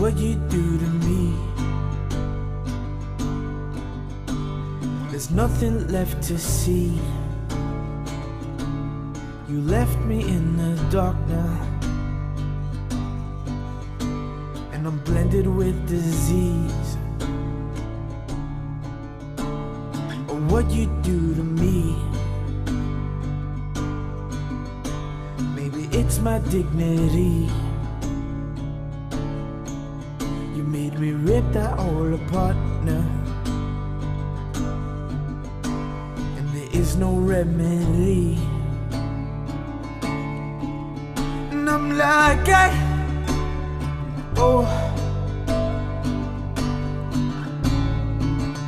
what you do to me. There's nothing left to see. You left me in the dark now, and I'm blended with disease. Oh, what you do to me. Maybe it's my dignity. You made me rip that all apart now, and there is no remedy. And I'm like, oh,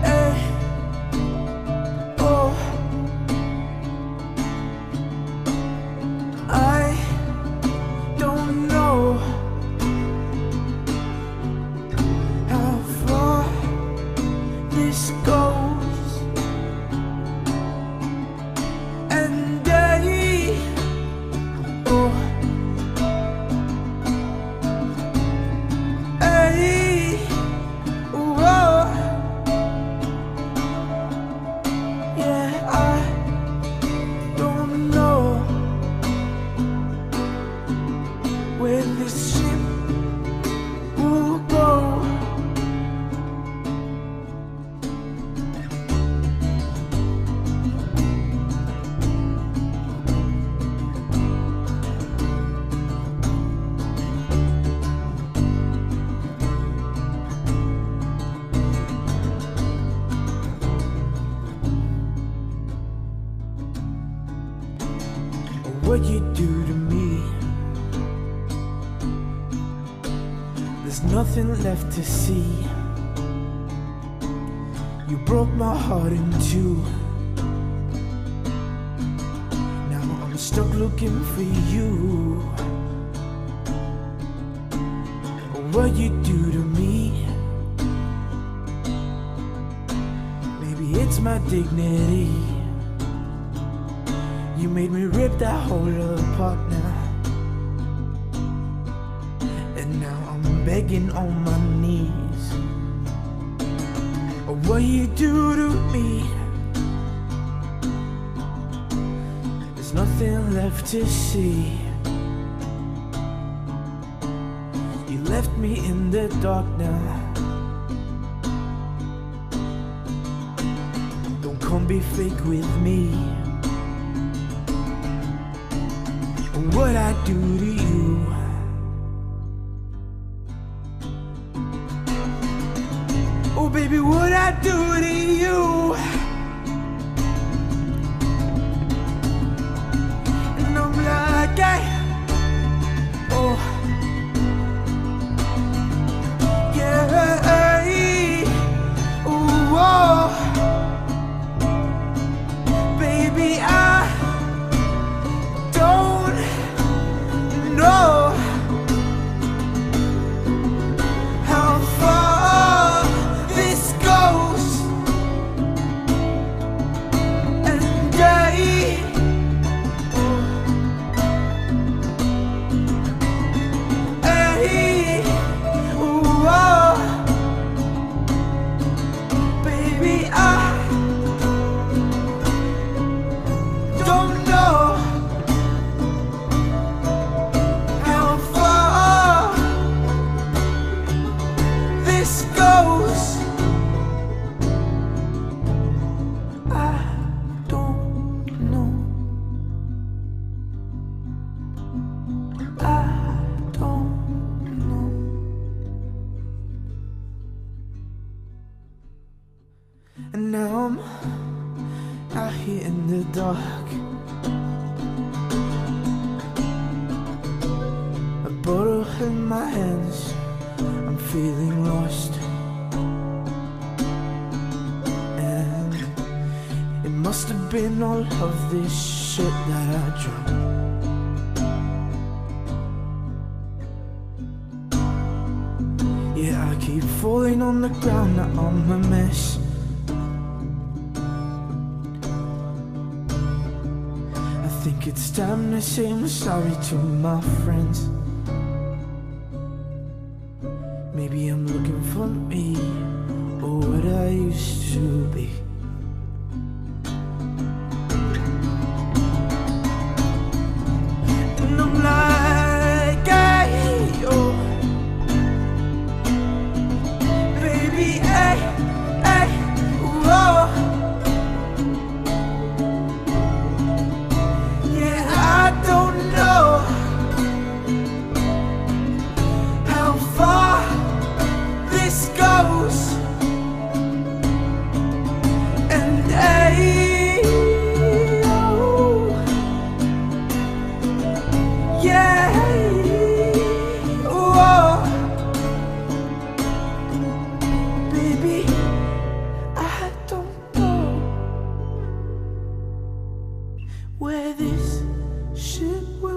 hey, oh, I don't know how far this goes, and oh, where this ship will go. What you do to me. There's nothing left to see. You broke my heart in two. Now I'm stuck looking for you. What you do to me. Maybe it's my dignity. You made me rip that whole apart now, and now I'm begging on my knees. Oh, what you do to me. There's nothing left to see. You left me in the dark now. Don't come be fake with me. What I do to you. Oh baby, what I do to you. And I'm like, oh, yeah, oh, baby, I don't know how far this goes, and baby, I don't know how far this goes. I don't know. I don't know. And now I'm out here in the dark, a bottle in my hands. I'm feeling lost, and it must have been all of this shit that I drank. Yeah, I keep falling on the ground. Now I'm a mess. I think it's time to say I'm sorry to my friends. Maybe Maybe I'm looking for me, or what I used to be. And I'm like, hey, yo, baby, hey, hey, whoa. Yeah, I don't know how far this goes, and hey, oh, yeah, oh, baby, I don't know where this ship will